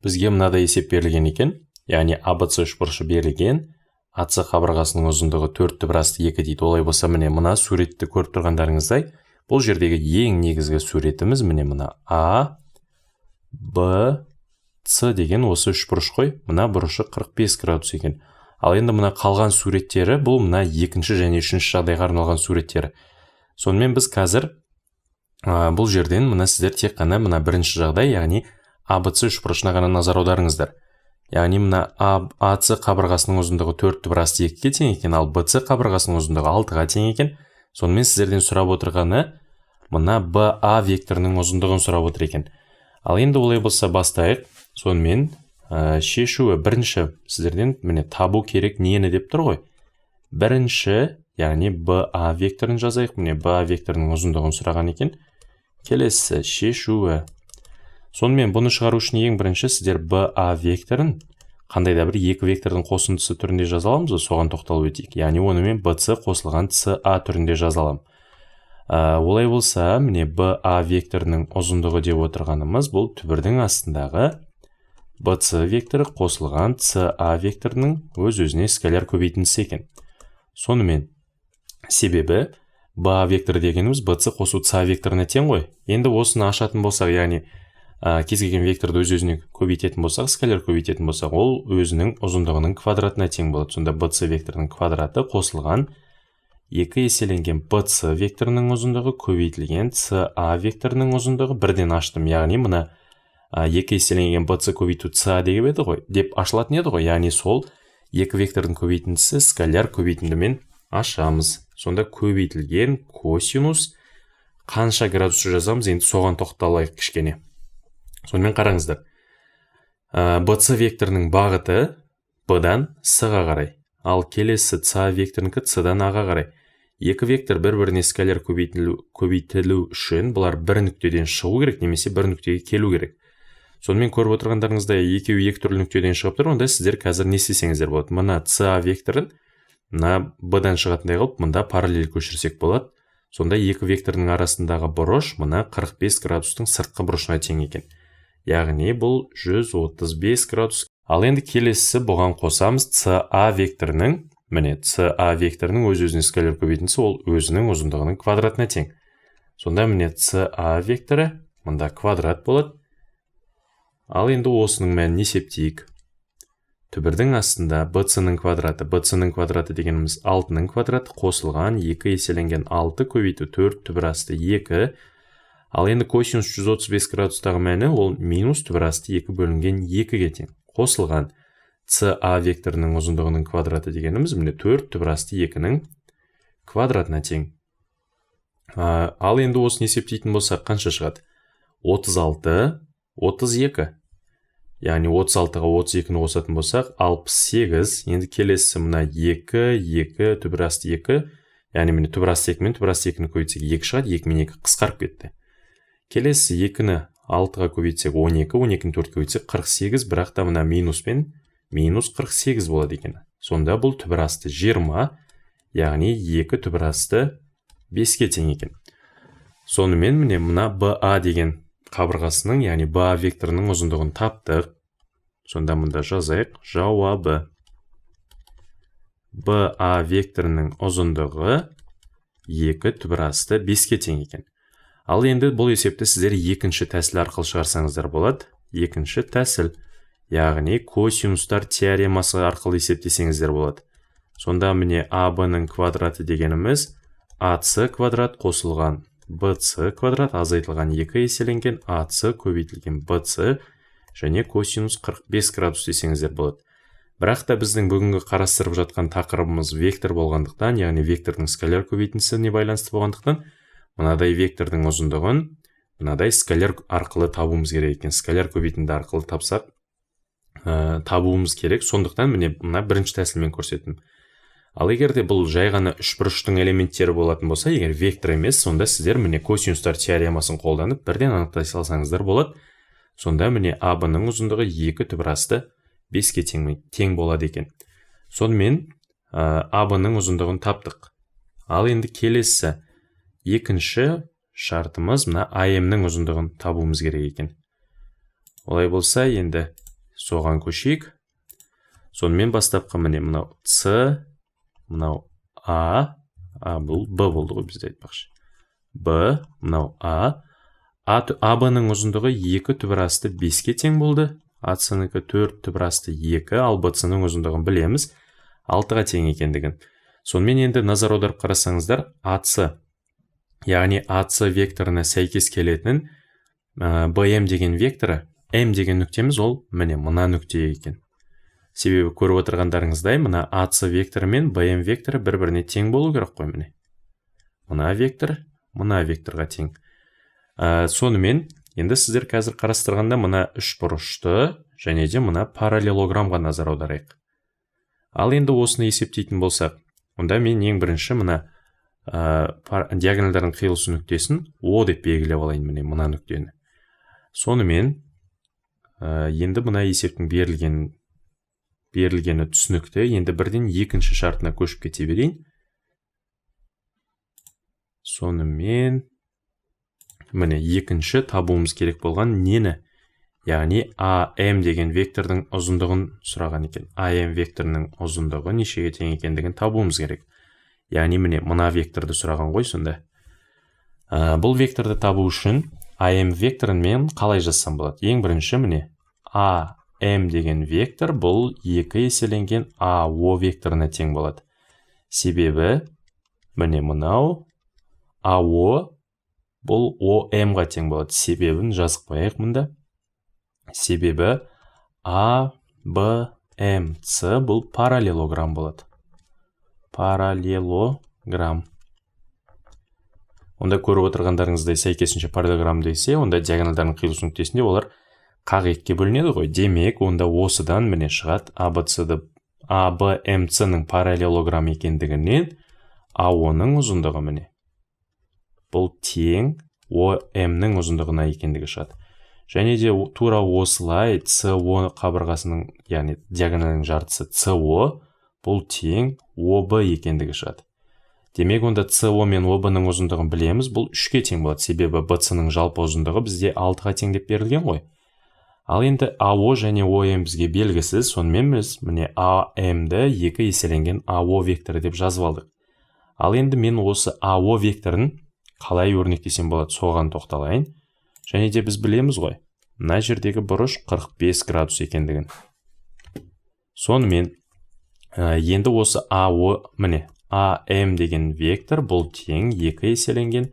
бізге мынадай есеп берілген екен. Яғни ABC үшбұрышы берілген, AC қабырғасының ұзындығы 4 түбір асты 2 дейді. Олай болса, міне мына суретті көріп тұрғандарыңыздай, бұл жердегі ең негізгі суретіміз міне мына A, B, C деген осы үшбұрыш қой. Мына бұрышы 45 градус екен. Ал енді мына қалған суреттері, бұл мына екінші және үшінші жағдайға арналған суреттері. Сонымен біз қазір бұл жерден мына сіздер тек қана мына бірінші жағдай, яғни ABC үшбұрышына ғана назар аударыңыздар. Яғни мына AC қабырғасының ұзындығы 4 түбір асты 2-ге тең екен, ал BC қабырғасының ұзындығы 6-ға тең екен. Сонымен сіздерден сұрап отырғаны мына BA векторының ұзындығын сұрап отыр екен. Ал енді олай болса бастайық. Сонымен шешуі бірінші сіздерден міне табу керек нені деп тұр ғой. Бірінші, яғни BA векторын жазайық. Міне BA векторының ұзындығын сұраған екен. Келесі шешуі. Сонымен бұны шығару үшін ең бірінші сіздер BA векторын қандай да бір екі вектордың қосындысы түрінде жаза аламыз, соған тоқталып өтейік. Яғни онымен BC қосылған CA түрінде жаза аламын. Олай болса, міне BA векторының ұзындығы деп отырғанымыз бұл түбірдің астындағы BC векторы қосылған CA векторының өз-өзіне скаляр көбейтіндісі екен. Сонымен себебі BA векторы дегеніміз BC қосу CA векторына тең ғой. Енді осыны ашатын болсақ, яғни кез келген векторды өз-өзіне көбейтетін болсақ, скаляр көбейтетін болсақ, ол өзінің ұзындығының квадратына тең болады. Сонда BC векторының квадраты қосылған 2 еселенген BC векторының ұзындығы көбейтілген CA векторының ұзындығы бірден аштым. Яғни мына 2 еселенген BC көбейту CA деп ашылатын еді ғой. Яғни сол 2 вектордың көбейтіндісі скаляр көбейтіндімен ашамыз. Сонда көбейтілген косинус қанша градусты жазамыз, енді соған тоқталайық кішкене. Сонымен қараңыздар. BC векторының бағыты B-дан C-ға қарай. Ал келесі CA векторынікі C-дан A-ға қарай. Екі вектор бір-біріне скаляр көбейтілу үшін бұлар бір нүктеден шығу керек, немесе бір нүктеге келу керек. Сонымен көріп отырғандарыңызда екеуі екі түрлі нүктеден шығып тұр, онда сіздер қазір не істесеңіздер болады. Мына CA векторын мына B-дан шығатындай қылып, мында параллель көшірсек болады. Сонда екі векторның арасындағы бұрыш мына 45 градустың сыртқы бұрышына тең екен. Яғни бұл 135 градус. Ал енді келесі бұған қосамыз CA векторының, міне CA векторының өз-өзіне скаляр көбейтіндісі ол өзінің ұзындығының квадратына тең. Сонда міне CA векторы мында квадрат болады. Ал енді осының мәнін есептейік. Түбірдің астында BC-ның квадраты дегеніміз 6-ның квадраты қосылған 2 еселенген 6 көбейту 4 түбір асты 2. Ал енді косинус 135 градустағы мәні ол минус түбір асты 2 бөлінген 2-ге тең. Қосылған CA векторының ұзындығының квадраты дегеніміз міне 4 түбір асты 2-ның квадратына тең. Ал енді осыны есептейтін болсақ қанша шығады? 36, 32. Яғни 36-ға 32-ні қосатын болсақ 68. Енді келесі мына 2, 2 түбір асты 2. Яғни міне түбір асты 2 мен түбір асты 2-ні көбейтсек 2 шығады, 2 мен 2 қысқарып кетті. Келесі 2-ні 6-ға көбейтсек 12, 12-ні 4-ге көбейтсек 48, бірақ та мына минуспен минус 48 болады екен. Сонда бұл түбір асты 20, яғни 2 түбір асты 5-ге тең екен. Сонымен міне мына BA деген қабырғасының, яғни BA векторының ұзындығын таптық. Сонда мында жазайық жауабы. BA векторының ұзындығы 2 түбір асты 5-ге тең екен. Ал енді бұл есепті сіздер екінші тәсіл арқылы шығарсаңыздар болады. Екінші тәсіл, яғни косинустар теоремасы арқылы есептесеңіздер болады. Сонда міне AB-ның квадраты дегеніміз AC квадрат қосылған BC квадрат азайтылған 2 еселенген AC көбейтілген BC және косинус 45 градус десеңіздер болады. Бірақ та біздің бүгінгі қарастырып жатқан тақырыбымыз вектор болғандықтан, яғни вектордың скаляр көбейтіндісіне байланысты болғандықтан, мынадай вектордың ұзындығын мынадай скаляр арқылы табуымыз керек екен. Скаляр көбейтінді арқылы тапсақ табуымыз керек. Сондықтан міне мына бірінші тәсілмен көрсеттім. Ал егер де бұл жай ғана үшбұрыштың элементтері болатын болса, егер вектор емес, сонда сіздер міне косинустар теоремасын қолданып бірден анықтай салсаңыздар болады. Сонда міне AB-ның ұзындығы 2 түбір асты 5-ге тең болады екен. Сонымен AB-ның ұзындығын таптық. Ал енді келесі екінші шартымыз мына AM-ның ұзындығын табуымыз керек екен. Олай болса, енді соған көшейік. Сонымен бастапқы міне мынау С, мынау А бұл Б болды ғой бізде айтпақшы. Б, мынау А. АБ-ның ұзындығы 2 түбір асты 5-ке тең болды. АЦ-нікі 4 түбір асты 2, ал БЦ-ның ұзындығын білеміз 6-ға тең екендігін. Сонымен енді назар аударып қарасаңыздар, АЦ, яғни АЦ векторына сәйкес келетінін БМ деген векторы, М деген нүктеміз ол міне мына нүкте екен. Себебі көріп отырғандарыңыздай, мына АЦ векторы мен БМ векторы бір-біріне тең болу керек қой міне. Мына вектор, мына векторға тең. Сонымен, енді сіздер қазір қарастырғанда мына үш бұрышты және де мына параллелограмға назар аударайық. Ал енді осыны есептейтін болсақ, онда мен ең бірінші мына диагоналдардың қиылысу нүктесін О деп белгілеп алайын міне мына нүктені. Сонымен, енді мына есептің берілгені түсінікті. Енді бірден екінші шартына көшіп кете берейін. Сонымен, міне екінші табуымыз керек болған нені? Яғни АМ деген вектордың ұзындығын сұраған екен. АМ векторының ұзындығы нешеге тең екендігін табуымыз керек. Яғни міне мына векторды сұраған ғой сонда. Бұл векторды табу үшін АМ векторын мен қалай жазсам болады? Ең бірінші міне АМ деген вектор бұл 2 еселенген АО векторына тең болады. Себебі міне мынау АО бұл ОМ-ға тең болады. Себебін жазып қояйық мұнда. Себебі АБМЦ бұл параллелограмм болады. Параллелограмм. Онда көріп отырғандарыңыздай сәйкесінше параллелограмм десе, онда диагоналдардың қиылысу нүктесінде олар қақ екіге бөлінеді ғой. Демек, онда осыдан міне шығады АБМЦ-ның параллелограмм екендігінен АО-ның ұзындығы міне. Бұл тең ОМ-ның ұзындығына екендігі шығады. Және де тура осылай СО қабырғасының, яғни диагоналының жартысы СО, бұл тең ОБ екендігі шығады. Демек, онда СО мен ОБ-ның ұзындығын білеміз, бұл 3-ке тең болады. Себебі БЦ-ның жалпы ұзындығы бізде 6-ға тең деп берілген ғой. Ал енді АО және ОМ бізге белгісіз, сонымен біз міне АМ-ді 2 еселенген АО векторы деп жазып алдық. Ал енді мен осы АО векторын қалай өрнектесем болады, соған тоқталайын. Және де біз білеміз ғой, мына жердегі бұрыш 45 градус екендігін. Сонымен, енді осы АО, міне, АМ деген вектор бұл тең 2 еселенген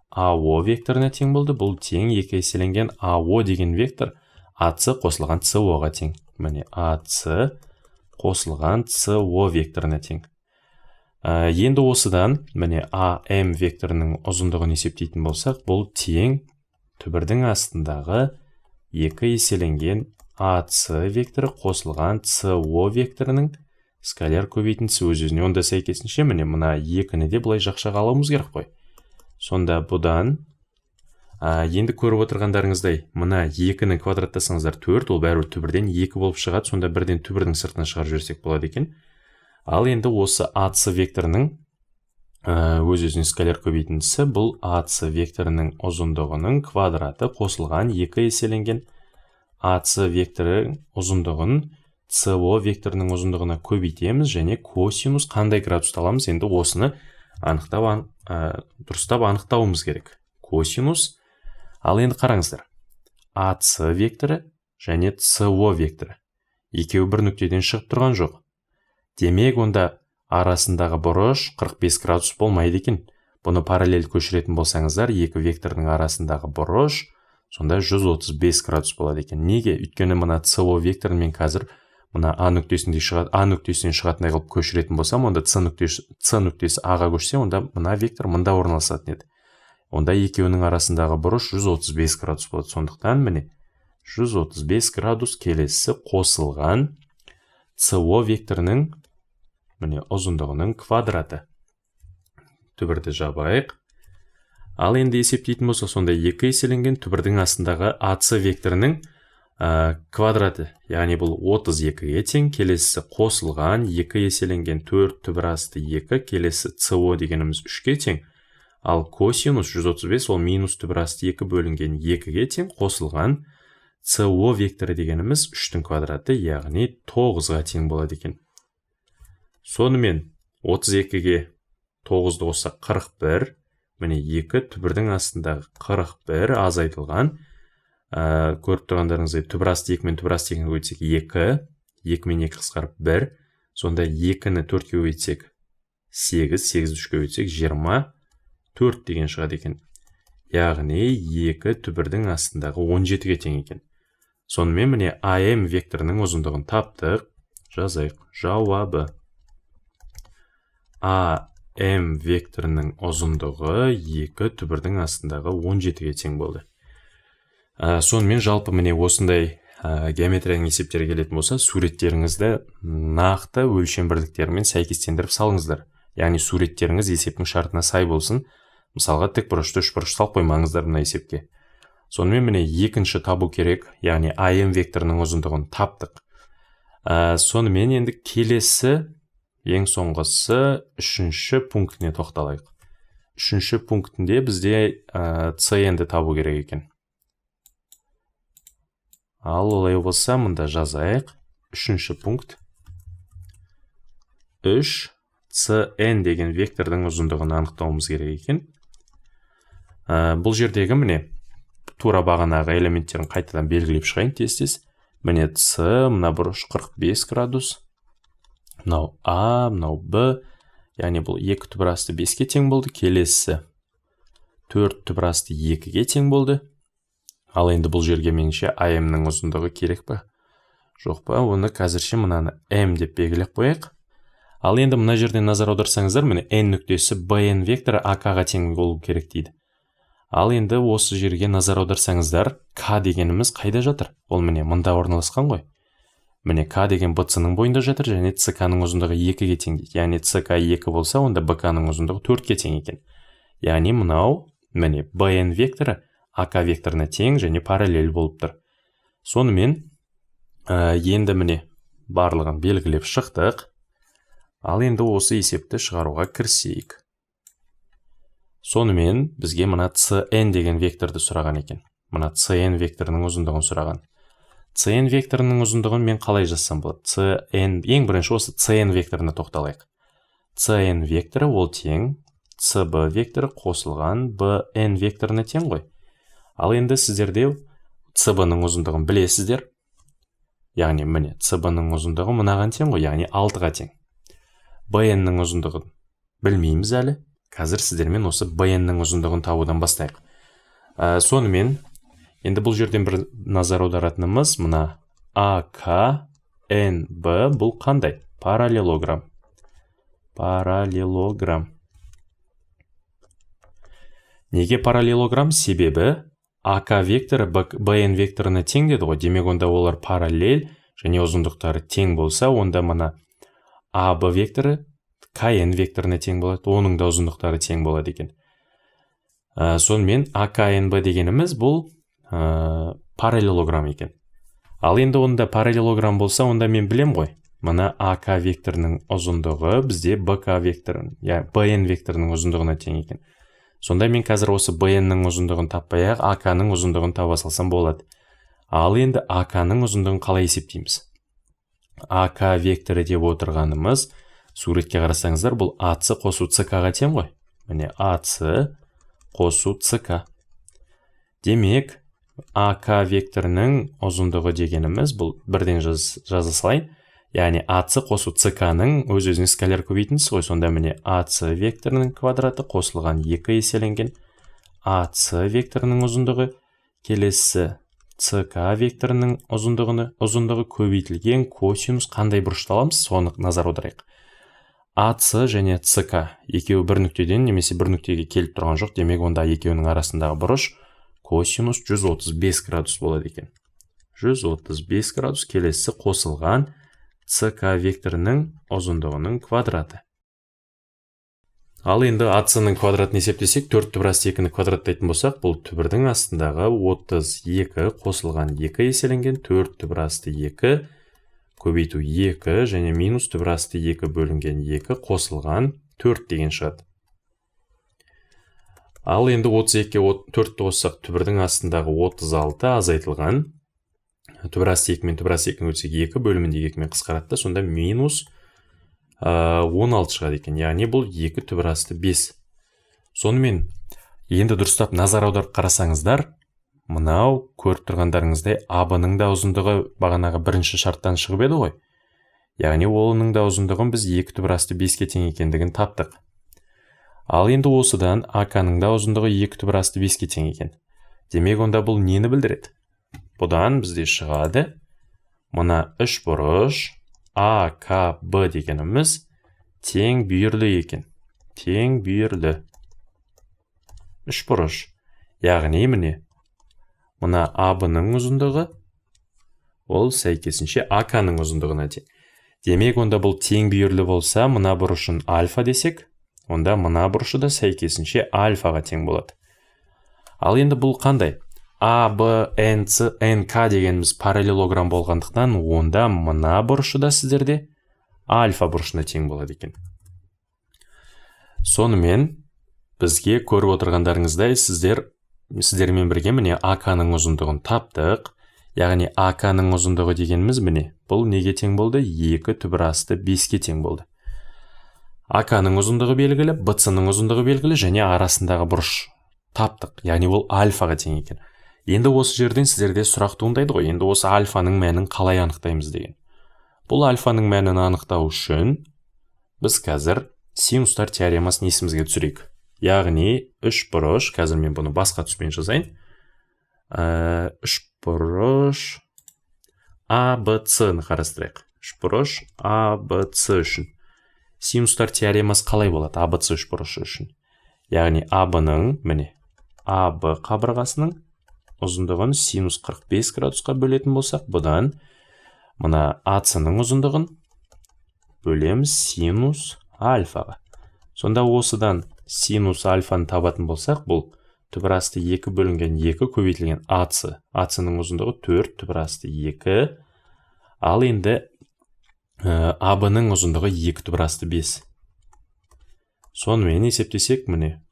АО векторына тең болды. Бұл тең 2 еселенген АО деген вектор АЦ қосылған СО-ға тең. Міне, АЦ қосылған СО векторына тең. Енді осыдан, міне, АМ векторының ұзындығын есептейтін болсақ, бұл тең түбірдің астындағы 2 еселенген АЦ векторы қосылған СО векторының скаляр көбейтіндісі өз-өзіне. Онда сәйкесінше, міне, мына 2-ні де бұлай жақшаға алуымыз керек қой. Сонда бұдан, енді көріп отырғандарыңыздай, мына 2-ні квадраттасаңыздар 4, ол бәрібір түбірден 2 болып шығады, сонда бірден түбірдің сыртына шығарып жіберсек болады екен. Ал енді осы АЦ векторының өз-өзіне скаляр көбейтіндісі, бұл АЦ векторының ұзындығының квадраты қосылған 2 еселенген АЦ векторы ұзындығын СО векторының ұзындығына көбейтеміз, және косинус қандай градуста аламыз, енді осыны дұрыстап анықтауымыз керек. Косинус. Ал енді қараңыздар, АЦ векторы және СО векторы екеуі бір нүктеден шығып тұрған жоқ. Демек, онда арасындағы бұрыш 45 градус болмайды екен. Бұны параллель көшіретін болсаңыздар, екі вектордың арасындағы бұрыш сонда 135 градус болады екен. Неге? Өйткені мына СО векторын мен қазір мына А нүктесінен шығатындай қылып көшіретін болсам, онда С нүктесі Аға көшсе, онда мына вектор мында орналасатын еді. Онда екеуінің арасындағы бұрыш 135 градус болады. Сондықтан міне 135 градус келесі қосылған СО векторының міне ұзындығының квадраты. Түбірді жабайық. Ал енді есептейтін болса, сонда 2 еселенген түбірдің астындағы АЦ векторының квадраты, яғни бұл 32-ге тең, келесі қосылған 2 еселенген 4 түбір асты 2, келесі СО дегеніміз 3-ге тең. Ал косинус 135 ол минус түбір асты 2 бөлінген 2-ге тең, қосылған CO векторы дегеніміз 3-тің квадраты, яғни 9-ға тең болады екен. Сонымен 32-ге 9-ды қоссақ 41, міне 2 түбірдің астындағы 41 азайтылған. Көріп тұрғандарыңыздай түбір асты 2 мен түбір асты 2-ге өйтсек 2, 2 мен 2 қысқарып 1, сонда 2-ні 4-ге өйтсек 8, 8-ді 3-ге өйтсек 24 деген шығады екен. Яғни 2 түбірдің астындағы 17-ге тең екен. Сонымен міне AM векторының ұзындығын таптық. Жазайық. Жауабы. AM векторының ұзындығы 2 түбірдің астындағы 17-ге тең болды. Сонымен жалпы міне осындай геометрияның есептері келетін болса, суреттеріңізді нақты өлшем бірліктерімен сәйкестендіріп салыңыздар. Яғни суреттеріңіз есептің шартына сай болсын. Мысалға тікбұрышты үшбұрыш салып қоймаңыздар мына есепке. Сонымен міне екінші табу керек, яғни AM векторының ұзындығын таптық. Сонымен енді келесі ең соңғысы үшінші пунктіне тоқталайық. Үшінші пунктінде бізде CN-ді табу керек екен. Ал олай болса мында жазайық. Үшінші пункт. 3 CN деген вектордың ұзындығын анықтауымыз керек екен. Бұл жердегі міне тура бағанағы элементтерін қайтадан белгілеп шығайын тез-тез. Міне С, мына бұрыш 45 градус. Мынау А, мынау Б. Яғни бұл 2 түбір асты 5-ге тең болды. Келесі 4 түбір асты 2-ге тең болды. Ал енді бұл жерге меніңше AM-нің ұзындығы керек па? Жоқ па? Оны қазірше мынаны M деп белгілеп қояйық. Ал енді мына жерден назар аударсаңыздар, міне N нүктесі BN векторы AK-ға тең болу керек дейді. Ал енді осы жерге назар аударсаңыздар, K дегеніміз қайда жатыр? Ол міне мында орналасқан ғой. Міне K деген BC-ның бойында жатыр, және CK-ның ұзындығы 2-ге тең дейді. Яғни CK 2 болса, онда BK-ның ұзындығы 4-ге тең екен. Яғни мынау, міне BN векторы AK векторына тең және параллель болып тұр. Сонымен, енді міне барлығын белгілеп шықтық. Ал енді осы есепті шығаруға кірісейік. Сонымен бізге мына CN деген векторды сұраған екен. Мына CN векторының ұзындығын сұраған. CN векторының ұзындығын мен қалай жазсам болады? CN, ең бірінші осы CN векторына тоқталайық. CN векторы ол тең CB векторы қосылған BN векторына тең ғой. Ал енді сіздерде CB-ның ұзындығын білесіздер. Яғни міне CB-ның ұзындығы мынаған тең ғой, яғни 6-ға тең. BN-нің ұзындығын білмейміз әлі. Қазір сіздермен осы BN-нің ұзындығын табудан бастайық. Сонымен, енді бұл жерден бір назар аударатынымыз мына AK, NB бұл қандай? Параллелограм. Параллелограм. Неге параллелограм? Себебі AK векторы BN векторына тең деді ғой. Демек онда олар параллель және ұзындықтары тең болса, онда мына AB векторы KN векторына тең болады. Оның да ұзындықтары тең болады екен. Сонымен AKNB дегеніміз бұл параллелограм екен. Ал енді онда параллелограм болса, онда мен білем ғой. Мына AK векторының ұзындығы бізде BK векторының, BN векторының ұзындығына тең екен. Сонда мен қазір осы BN-нің ұзындығын таппай-ақ AK-ның ұзындығын таба салсам болады. Ал енді AK-ның ұзындығын қалай есептейміз? AK векторы деп отырғанымыз, суретке қарасаңыздар, бұл AC қосу CK-ға тең ғой. Міне AC қосу CK. Демек, AK векторының ұзындығы дегеніміз, бұл бірден жаза салайын. Яғни AC қосу CK-ның өз-өзіне скаляр көбейтіндісі ғой. Сонда міне AC векторының квадраты қосылған 2 еселенген AC векторының ұзындығы, келесі CK векторының ұзындығы көбейтілген косинус қандай бұрышты аламыз, соны назар аударайық. AC және CK екеуі бір нүктеден немесе бір нүктеге келіп тұрған жоқ, демек онда екеуінің арасындағы бұрыш косинус 135 градус болады екен. 135 градус, келесі қосылған CK векторының ұзындығының квадраты. Ал енді AC-ның квадратын есептесек, 4 түбір асты 2-ні квадраттайтын болсақ, бұл түбірдің астындағы 32 қосылған 2 еселенген 4 түбір асты 2 көбейту 2 және минус түбір асты 2 бөлінген 2 қосылған 4 деген шығады. Ал енді 32-ге 4-ті қоссақ, түбірдің астындағы 36 азайтылған түбір асты 2 мен түбір асты 2-ні бөлсек 2 бөлімінде 2 мен қысқарады да, сонда минус 16 шығады екен. Яғни бұл 2 түбір асты 5. Сонымен енді дұрыстап назар аударып қарасаңыздар, мынау көріп тұрғандарыңыздай АБ-ның да ұзындығы бағанағы бірінші шарттан шығып еді ғой. Яғни оның да ұзындығын біз 2 түбір асты 5-ке тең екендігін таптық. Ал енді осыдан АК-ның да ұзындығы 2 түбір асты 5-ке тең екен. Демек, онда бұл нені білдіреді? Бұдан бізде шығады, мына үш бұрыш АКБ дегеніміз тең бүйірлі екен. Тең бүйірлі. Үш бұрыш. Яғни мына АБ-ның ұзындығы ол сәйкесінше АК-ның ұзындығына тең. Демек, онда бұл тең бүйірлі болса, мына бұрышын альфа десек, онда мына бұрышы да сәйкесінше альфаға тең болады. Ал енді бұл қандай? АБНЦ НК дегеніміз параллелограмм болғандықтан, онда мына бұрышы да сіздерде альфа бұрышына тең болады екен. Сонымен бізге көріп отырғандарыңыздай сіздермен бірге АК-ның ұзындығын таптық. Яғни АК-ның ұзындығы дегеніміз бұл неге тең болды? 2 түбір асты 5-ке тең болды. АК-ның ұзындығы белгілі, БЦ-ның ұзындығы белгілі және арасындағы бұрыш таптық. Яғни ол альфаға тең екен. Енді осы жерден сіздерде сұрақ туындайды ғой. Енді осы альфаның мәнін қалай анықтаймыз деген. Бұл альфаның мәнін анықтау үшін біз қазір синустар теоремасын есімізге түсірейік. Яғни үш бұрыш, қазір мен бұны басқа түспен жазайын. Үш бұрыш АБЦ-ны қарастырайық. Үш бұрыш АБЦ үшін. Синустар теоремасы қалай болады АБЦ үш бұрышы үшін? Яғни АБ-ның, АБ қабырғасының ұзындығын синус 45 градусқа бөлетін болсақ, бұдан мына АЦ-ның ұзындығын бөлеміз синус альфаға. Сонда осыдан синус альфаны табатын болсақ, бұл түбір асты 2 бөлінген 2 көбейтілген АЦ. АЦ-ның ұзындығы 4 түбір асты 2. Ал енді АБ-ның ұзындығы 2 түбір асты 5. Сонымен есептесек,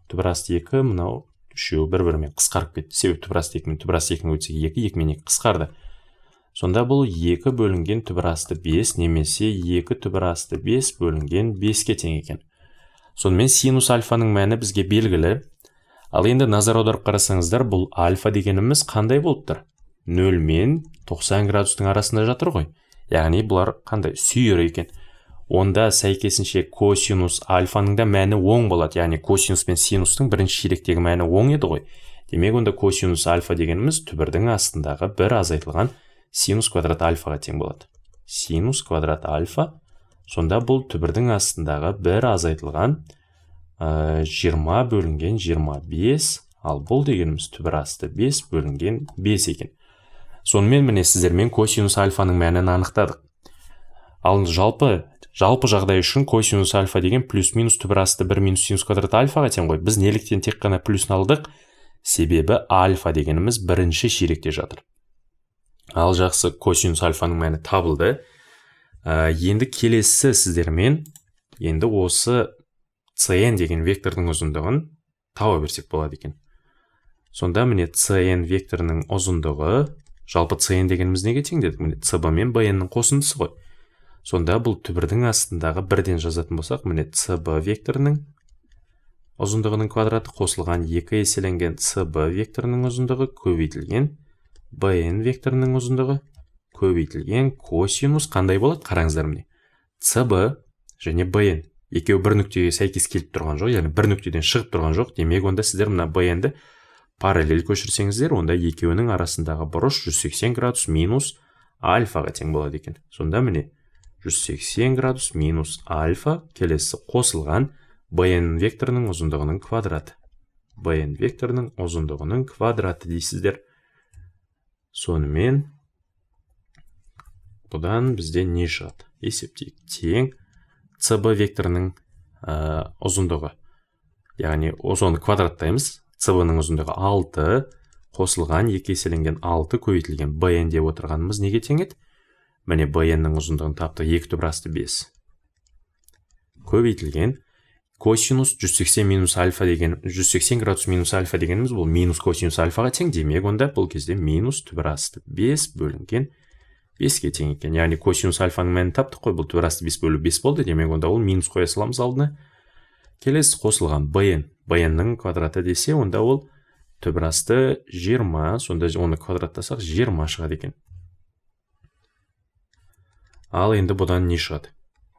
түбір асты 2, мынау үшеуі бір-бірімен қысқарып кетті. Себебі түбір асты 2 мен түбір асты 2-ні өтсек 2, 2 мен 2 қысқарды. Сонда бұл 2 бөлінген түбір асты 5 немесе 2 түбір асты 5 бөлінген 5-ке тең екен. Сонымен синус альфаның мәні бізге белгілі. Ал енді назар аударып қарасаңыздар, бұл альфа дегеніміз қандай болып тұр? 0 мен 90 градустың арасында жатыр ғой. Яғни бұлар қандай? Сүйір екен. Онда сәйкесінше косинус альфаның да мәні оң болады. Яғни косинус пен синустың бірінші ширектегі мәні оң еді ғой. Демек, онда косинус альфа дегеніміз түбірдің астындағы бір азайтылған синус квадрат альфаға тең болады. Синус квадрат альфа. Сонда бұл түбірдің астындағы бір азайтылған 20 бөлінген 25, ал бұл дегеніміз түбір асты 5 бөлінген 5 екен. Сонымен сіздермен косинус альфаның мәнін анықтадық. Ал жалпы жағдай үшін косинус альфа деген плюс-минус түбір асты 1 минус синус квадрат альфаға тең ғой. Біз неліктен тек қана плюсын алдық? Себебі альфа дегеніміз бірінші ширекте жатыр. Ал жақсы, косинус альфаның мәні табылды. Енді келесі сіздермен осы CN деген вектордың ұзындығын тауа берсек болады екен. Сонда CN векторының ұзындығы, жалпы CN дегеніміз неге тең дедік? CB мен BN-ның қосындысы ғой. Сонда бұл түбірдің астындағы бірден жазатын болсақ, CB векторының ұзындығының квадраты қосылған 2 еселенген CB векторының ұзындығы көбейтілген BN векторының ұзындығы көбейтілген косинус қандай болады? Қараңыздар CB және BN екеуі бір нүктеге сәйкес келіп тұрған жоқ, яғни бір нүктеден шығып тұрған жоқ. Демек, онда сіздер мына BN-ді параллель көшірсеңіздер, онда екеуінің арасындағы бұрыш 180 градус минус альфаға тең болады екен. Сонда 180 градус минус альфа келесі қосылған BN векторының ұзындығының квадраты. BN векторының ұзындығының квадраты дейсіздер. Сонымен бұдан бізде не шығады? Есептейік. Тең CB векторының ұзындығы. Яғни осыны квадраттаймыз. CB-ның ұзындығы 6 қосылған 2 еселенген 6 көбейтілген BN деп отырғанымыз неге тең еді? BN-ның ұзындығын таптық 2 түбір асты 5. Көбейтілген косинус 180 минус альфа деген 180 градус минус альфа дегеніміз бұл минус косинус альфаға тең. Демек, онда бұл кезде минус түбір асты 5 бөлінген 5-ге тең екен. Яғни косинус альфаның мәнін таптық қой, бұл түбір асты 5 бөлу 5 болды. Демек онда ол минус қоя саламыз алдына. Келесі қосылған bn. bn-ның квадраты десе, онда ол түбір асты 20, сонда оны квадраттасақ 20 шығады екен. Ал енді бұдан не шығады?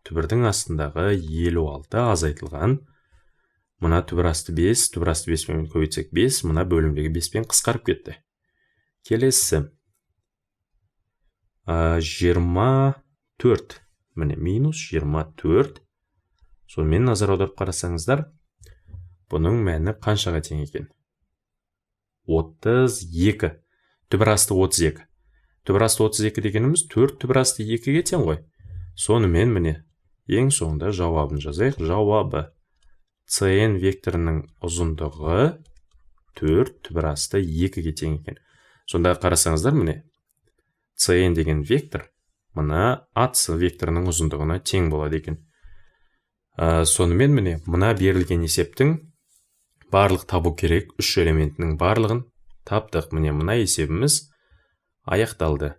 Түбірдің астындағы 56 азайтылған. Мұна түбір асты 5, түбір асты 5 пен көбейтсек 5, мұна бөлімдегі 5 пен қысқарып кетті. Келесі 24. Міне минус 24. Сонымен назар аударып қарасаңыздар, бұның мәні қаншаға тең екен? 32. Түбір асты 32. Түбір асты 32 дегеніміз 4 түбір асты 2-ге тең ғой. Сонымен міне ең соңында жауабын жазайық. Жауабы CN векторының ұзындығы 4 түбір асты 2-ге тең екен. Сонда қарасаңыздар, міне CN деген вектор мына AC векторының ұзындығына тең болады екен. Сонымен міне мына берілген есептің барлық табу керек 3 элементінің барлығын таптық. Міне мына есебіміз аяқталды.